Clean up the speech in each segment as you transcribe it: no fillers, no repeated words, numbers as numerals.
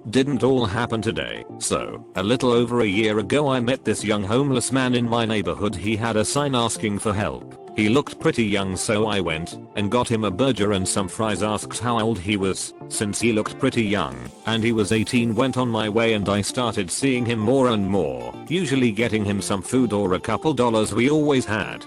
Didn't all happen today. So, a little over a year ago I met this young homeless man in my neighborhood. He had a sign asking for help. He looked pretty young, so I went and got him a burger and some fries. Asked how old he was, since he looked pretty young, and he was 18. Went on my way and I started seeing him more and more, usually getting him some food or a couple dollars. We always had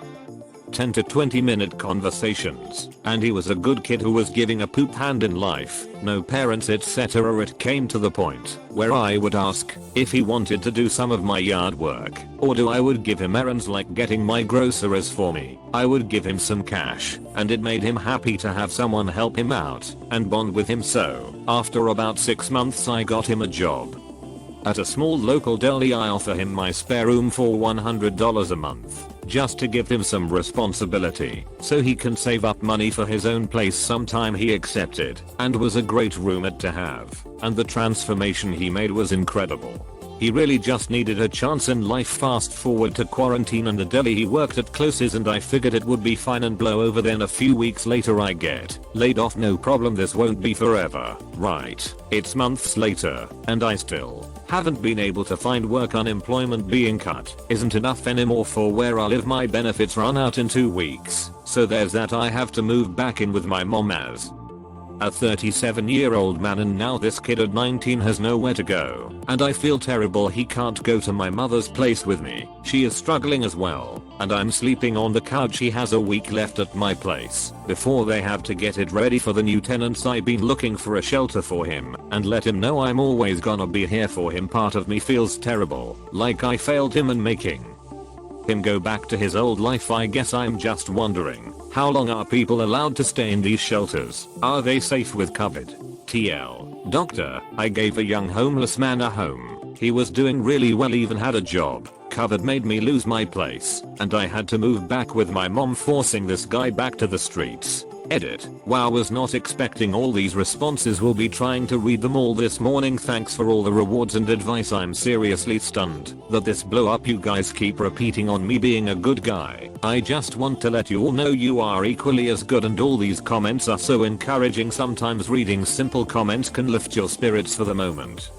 10 to 20 minute conversations, and he was a good kid who was giving a poop hand in life, no parents etc. It came to the point where I would ask if he wanted to do some of my yard work, or I would give him errands like getting my groceries for me. I would give him some cash, and it made him happy to have someone help him out and bond with him. So, after about 6 months I got him a job at a small local deli. I offer him my spare room for $100 a month, just to give him some responsibility so he can save up money for his own place sometime. He accepted and was a great roommate to have, and the transformation he made was incredible. He really just needed a chance in life. Fast forward to quarantine and the deli he worked at closes, and I figured it would be fine and blow over. Then a few weeks later I get laid off. No problem, this won't be forever, right? It's months later and I still haven't been able to find work. Unemployment being cut isn't enough anymore for where I live. My benefits run out in 2 weeks, so there's that. I have to move back in with my mom as a 37-year-old man, and now this kid at 19 has nowhere to go, and I feel terrible. He can't go to my mother's place with me. She is struggling as well, and I'm sleeping on the couch. He has a week left at my place before they have to get it ready for the new tenants. I've been looking for a shelter for him and let him know I'm always gonna be here for him. Part of me feels terrible, like I failed him and making him go back to his old life. I guess I'm just wondering, how long are people allowed to stay in these shelters? Are they safe with COVID? TL. Doctor, I gave a young homeless man a home. He was doing really well, even had a job. COVID made me lose my place, and I had to move back with my mom, forcing this guy back to the streets. Edit. Wow, was not expecting all these responses. Will be trying to read them all this morning. Thanks for all the rewards and advice. I'm seriously stunned that this blow up. You guys keep repeating on me being a good guy. I just want to let you all know you are equally as good, and all these comments are so encouraging. Sometimes reading simple comments can lift your spirits for the moment.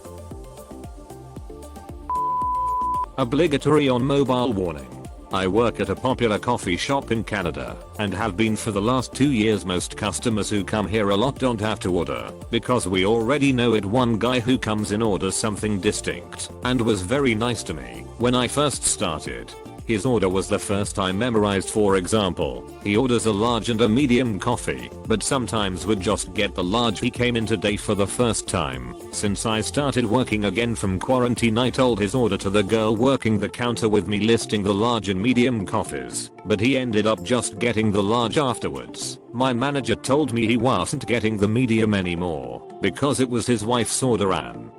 Obligatory on mobile warning. I work at a popular coffee shop in Canada and have been for the last 2 years. Most customers who come here a lot don't have to order because we already know it. One guy who comes in orders something distinct and was very nice to me when I first started. His order was the first I memorized. For example, he orders a large and a medium coffee, but sometimes would just get the large. He came in today for the first time since I started working again from quarantine. I told his order to the girl working the counter with me, listing the large and medium coffees, but he ended up just getting the large afterwards. My manager told me he wasn't getting the medium anymore because it was his wife's order and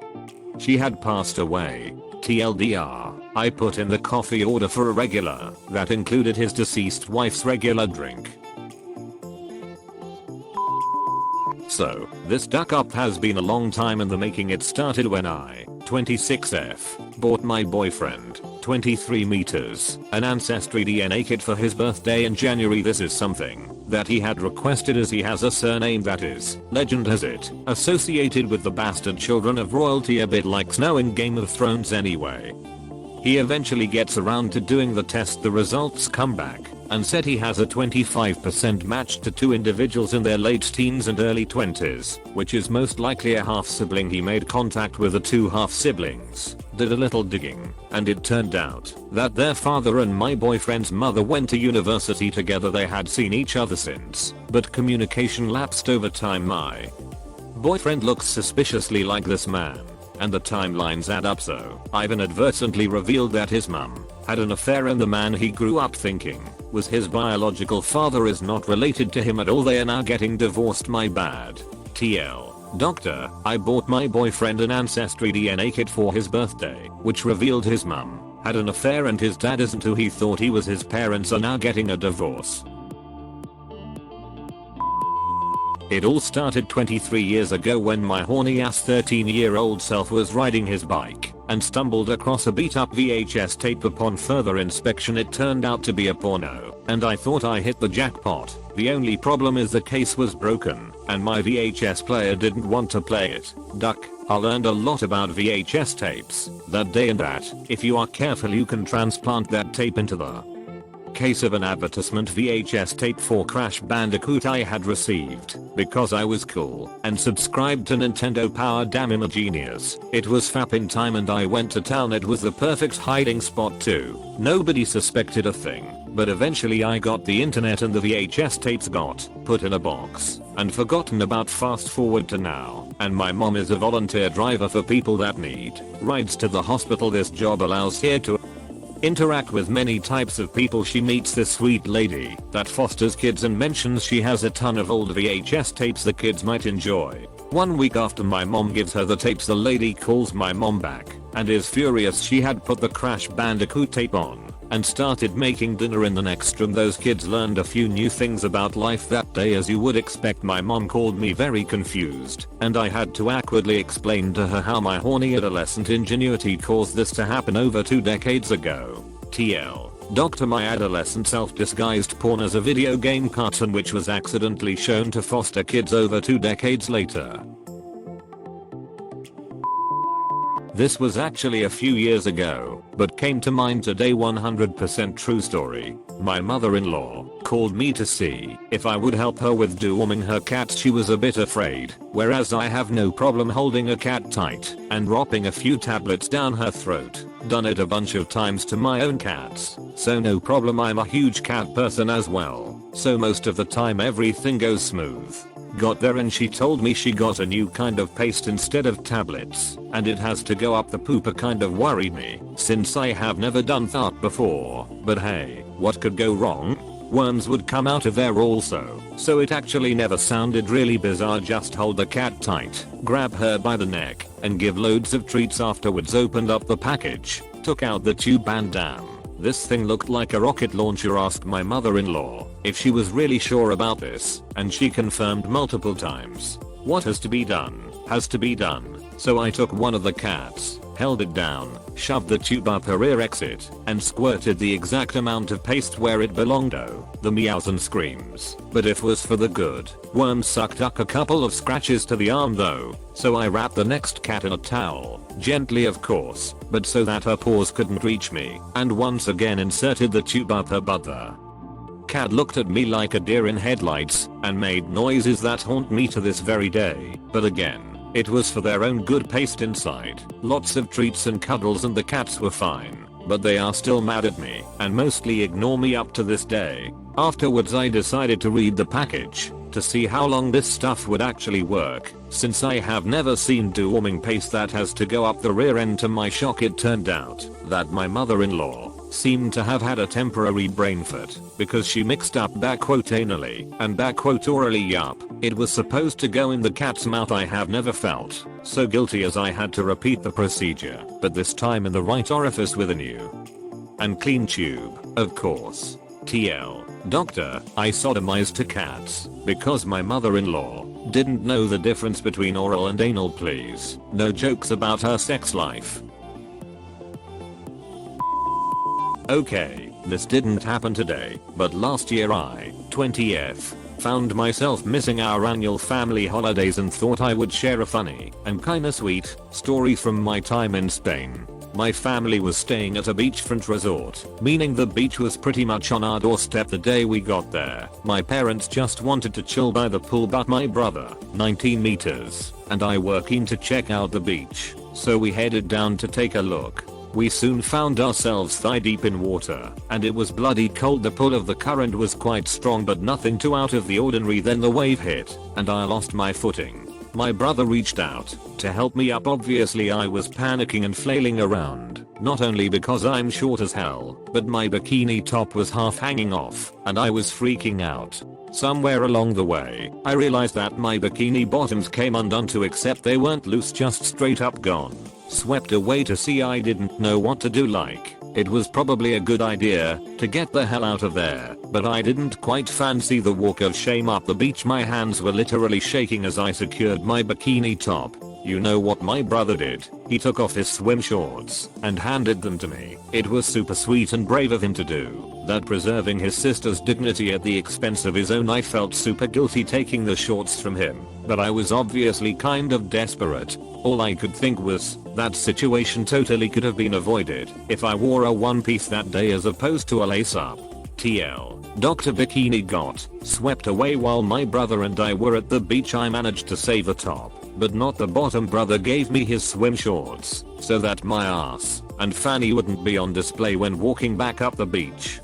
she had passed away. TLDR. I put in the coffee order for a regular that included his deceased wife's regular drink. So, this duck up has been a long time in the making. It started when I, 26F, bought my boyfriend, 23 meters, an Ancestry DNA kit for his birthday in January. This is something that he had requested as he has a surname that is, legend has it, associated with the bastard children of royalty, a bit like Snow in Game of Thrones. Anyway, he eventually gets around to doing the test. The results come back and said he has a 25% match to 2 individuals in their late teens and early 20s, which is most likely a half sibling. He made contact with the 2 half siblings, did a little digging, and it turned out that their father and my boyfriend's mother went to university together. They had seen each other since, but communication lapsed over time. My boyfriend looks suspiciously like this man, and the timelines add up. So I've inadvertently revealed that his mum had an affair, and the man he grew up thinking was his biological father is not related to him at all. They are now getting divorced. My bad. TL. Doctor, I bought my boyfriend an Ancestry DNA kit for his birthday, which revealed his mum had an affair and his dad isn't who he thought he was. His parents are now getting a divorce. It all started 23 years ago when my horny ass 13-year-old self was riding his bike and stumbled across a beat up VHS tape. Upon further inspection it turned out to be a porno, and I thought I hit the jackpot. The only problem is the case was broken and my VHS player didn't want to play it. Duck. I learned a lot about VHS tapes that day, and that if you are careful you can transplant that tape into the case of an advertisement VHS tape for Crash Bandicoot I had received because I was cool and subscribed to Nintendo Power. Damn, I'm a genius. It was fapping time and I went to town. It was the perfect hiding spot too. Nobody suspected a thing. But eventually I got the internet and the VHS tapes got put in a box and forgotten about. Fast forward to now, and my mom is a volunteer driver for people that need rides to the hospital. This job allows her to interact with many types of people. She meets this sweet lady that fosters kids and mentions she has a ton of old VHS tapes the kids might enjoy. 1 week after my mom gives her the tapes, the lady calls my mom back and is furious she had put the Crash Bandicoot tape on and started making dinner in the next room. Those kids learned a few new things about life that day, as you would expect. My mom called me very confused and I had to awkwardly explain to her how my horny adolescent ingenuity caused this to happen over 2 decades ago. TL. Doctor, my adolescent self disguised porn as a video game cartoon which was accidentally shown to foster kids over 2 decades later. This was actually a few years ago, but came to mind today. 100% true story. My mother-in-law called me to see if I would help her with deworming her cat. She was a bit afraid, whereas I have no problem holding a cat tight and dropping a few tablets down her throat. Done it a bunch of times to my own cats, so no problem. I'm a huge cat person as well, so most of the time everything goes smooth. Got there and she told me she got a new kind of paste instead of tablets, and it has to go up the pooper. Kind of worried me since I have never done that before, but hey, what could go wrong? Worms would come out of there also, so it actually never sounded really bizarre. Just hold the cat tight, grab her by the neck, and give loads of treats afterwards. Opened up the package, took out the tube, and damn, this thing looked like a rocket launcher. Asked my mother-in-law if she was really sure about this, and she confirmed multiple times. What has to be done, has to be done. So I took one of the cats, held it down, shoved the tube up her rear exit, and squirted the exact amount of paste where it belonged. Oh, the meows and screams, but it was for the good. Worm sucked up a couple of scratches to the arm though, so I wrapped the next cat in a towel, gently of course, but so that her paws couldn't reach me, and once again inserted the tube up her butt. The cat looked at me like a deer in headlights and made noises that haunt me to this very day, but again, it was for their own good. Paste inside, lots of treats and cuddles, and the cats were fine, but they are still mad at me and mostly ignore me up to this day. Afterwards I decided to read the package to see how long this stuff would actually work, since I have never seen deworming paste that has to go up the rear end. To my shock, it turned out that my mother-in-law seemed to have had a temporary brain fart because she mixed up anally and orally. Yup, it was supposed to go in the cat's mouth. I have never felt so guilty as I had to repeat the procedure, but this time in the right orifice with a new and clean tube, of course. TL. Doctor, I sodomized 2 cats because my mother-in-law didn't know the difference between oral and anal. Please, no jokes about her sex life. Okay, this didn't happen today, but last year I, 20th, found myself missing our annual family holidays and thought I would share a funny and kinda sweet story from my time in Spain. My family was staying at a beachfront resort, meaning the beach was pretty much on our doorstep the day we got there. My parents just wanted to chill by the pool, but my brother, 19 meters, and I were keen to check out the beach, so we headed down to take a look. We soon found ourselves thigh deep in water, and it was bloody cold. The pull of the current was quite strong, but nothing too out of the ordinary. Then the wave hit, and I lost my footing. My brother reached out to help me up. Obviously I was panicking and flailing around, not only because I'm short as hell, but my bikini top was half hanging off, and I was freaking out. Somewhere along the way, I realized that my bikini bottoms came undone too, except they weren't loose, just straight up gone. Swept away to sea. I didn't know what to do. Like, It was probably a good idea to get the hell out of there, but I didn't quite fancy the walk of shame up the beach. My hands were literally shaking as I secured my bikini top. You know what my brother did? He took off his swim shorts and handed them to me. It was super sweet and brave of him to do that, preserving his sister's dignity at the expense of his own. I felt super guilty taking the shorts from him, but I was obviously kind of desperate. All I could think was, that situation totally could have been avoided if I wore a one piece that day as opposed to a lace up. TL. Dr. Bikini got swept away while my brother and I were at the beach. I managed to save the top, but not the bottom. Brother gave me his swim shorts so that my ass and fanny wouldn't be on display when walking back up the beach.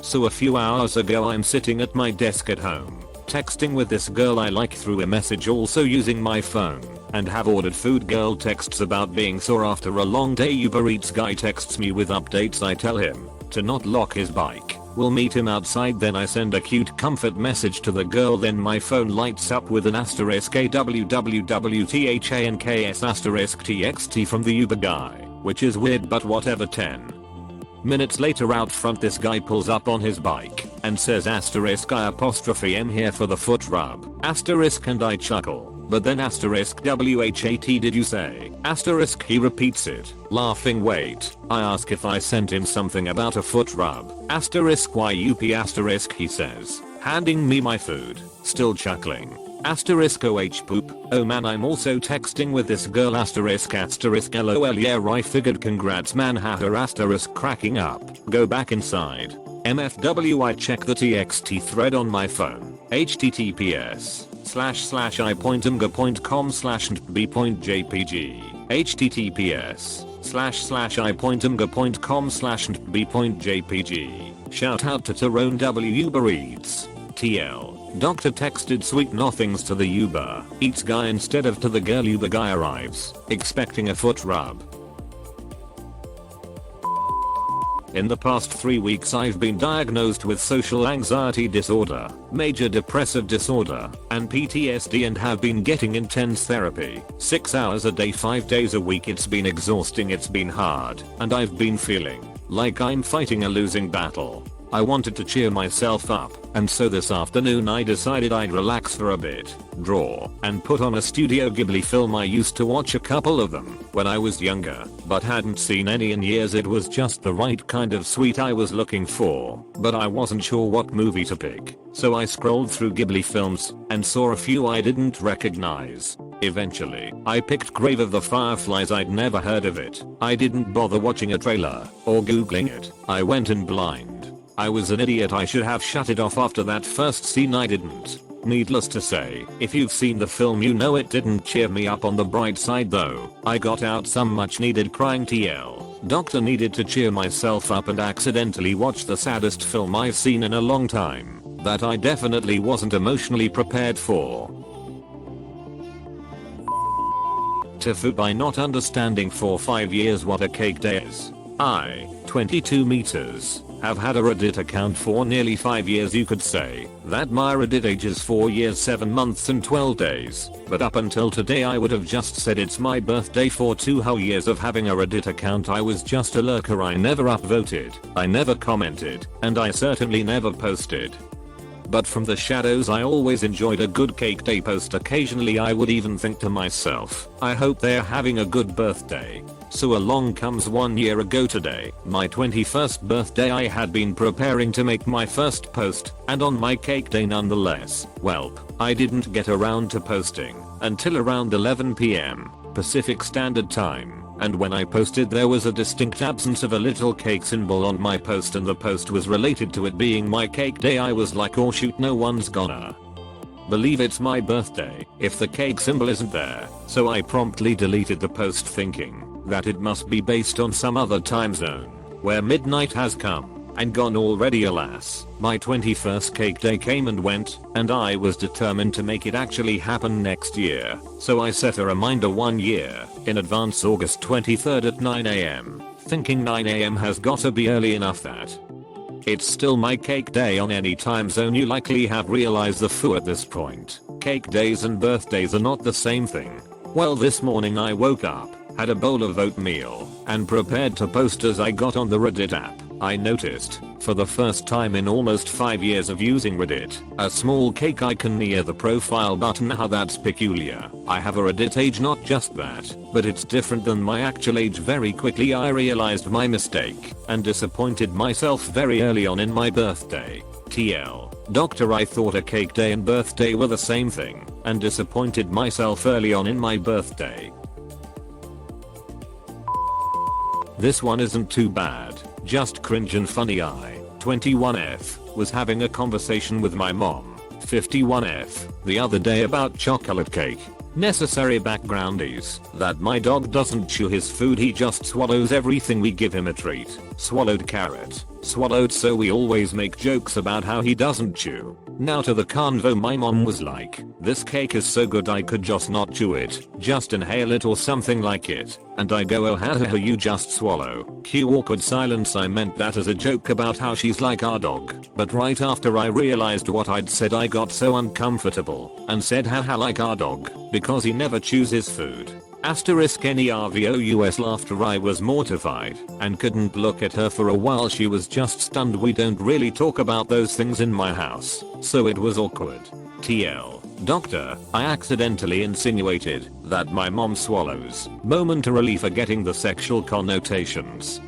So a few hours ago I'm sitting at my desk at home, texting with this girl I like through a message, also using my phone, and have ordered food. Girl texts about being sore after a long day. Uber Eats guy texts me with updates. I tell him to not lock his bike. We'll meet him outside. Then I send a cute comfort message to the girl. Then my phone lights up with an asterisk AWWWTHANKS asterisk TXT from the Uber guy, which is weird, but whatever. 10 minutes later, out front this guy pulls up on his bike and says asterisk I apostrophe am here for the foot rub asterisk, and I chuckle. But then asterisk WHAT did you say? Asterisk he repeats it, laughing. Wait, I ask if I sent him something about a foot rub. Asterisk YUP asterisk he says, handing me my food, still chuckling. Asterisk OH poop. Oh man, I'm also texting with this girl asterisk LOL. Yeah, I figured. Congrats man, haha asterisk cracking up. Go back inside. MFW. I check the TXT thread on my phone. https://i.img.com/b.jpg https://i.img.com/b.jpg. Shout out to Tyrone W. Uber Eats. TL. Doctor texted sweet nothings to the Uber Eats guy instead of to the girl. Uber guy arrives, expecting a foot rub. In the past 3 weeks I've been diagnosed with social anxiety disorder, major depressive disorder, and PTSD, and have been getting intense therapy. 6 hours a day, 5 days a week. It's been exhausting, it's been hard, and I've been feeling like I'm fighting a losing battle. I wanted to cheer myself up, and so this afternoon I decided I'd relax for a bit, draw, and put on a Studio Ghibli film. I used to watch a couple of them when I was younger, but hadn't seen any in years. It was just the right kind of sweet I was looking for, but I wasn't sure what movie to pick, so I scrolled through Ghibli films and saw a few I didn't recognize. Eventually, I picked Grave of the Fireflies. I'd never heard of it. I didn't bother watching a trailer or googling it. I went in blind. I was an idiot. I should have shut it off after that first scene. I didn't. Needless to say, if you've seen the film you know it didn't cheer me up. On the bright side though, I got out some much needed crying. TL. Doctor needed to cheer myself up and accidentally watched the saddest film I've seen in a long time that I definitely wasn't emotionally prepared for. TIFU by not understanding for 5 years what a cake day is. I, 22 meters, have had a Reddit account for nearly 5 years. You could say that my Reddit age is 4 years 7 months and 12 days, but up until today I would have just said it's my birthday. For 2 whole years of having a Reddit account I was just a lurker. I never upvoted, I never commented, and I certainly never posted. But from the shadows I always enjoyed a good cake day post. Occasionally I would even think to myself, I hope they're having a good birthday. So along comes 1 year ago today, my 21st birthday. I had been preparing to make my first post, and on my cake day nonetheless. Welp, I didn't get around to posting until around 11 PM Pacific Standard Time, and when I posted there was a distinct absence of a little cake symbol on my post, and the post was related to it being my cake day. I was like, oh shoot, no one's gonna believe it's my birthday if the cake symbol isn't there, so I promptly deleted the post thinking that it must be based on some other time zone where midnight has come and gone already. Alas, my 21st cake day came and went, and I was determined to make it actually happen next year, so I set a reminder 1 year in advance, August 23rd at 9 AM, thinking 9 AM has gotta be early enough that it's still my cake day on any time zone. You likely have realized the foo at this point. Cake days and birthdays are not the same thing. Well, this morning I woke up had a bowl of oatmeal, and prepared to post as I got on the Reddit app. I noticed, for the first time in almost 5 years of using Reddit, a small cake icon near the profile button. How that's peculiar. I have a Reddit age, not just that, but it's different than my actual age. Very quickly I realized my mistake, and disappointed myself very early on in my birthday. TL. Doctor, I thought a cake day and birthday were the same thing, and disappointed myself early on in my birthday. This one isn't too bad, just cringe and funny. I, 21F, was having a conversation with my mom, 51F, the other day about chocolate cake. Necessary background is that my dog doesn't chew his food, he just swallows everything we give him a treat. Swallowed carrot. Swallowed, so we always make jokes about how he doesn't chew. Now to the convo, my mom was like, this cake is so good I could just not chew it, just inhale it or something like it. And I go, oh ha, you just swallow. Cue awkward silence. I meant that as a joke about how she's like our dog. But right after I realized what I'd said, I got so uncomfortable and said haha like our dog, because he never chews his food. Asterisk NERVOUS laughter. I was mortified and couldn't look at her for a while. She was just stunned. We don't really talk about those things in my house, so it was awkward. TL. Doctor, I accidentally insinuated that my mom swallows, momentarily forgetting the sexual connotations.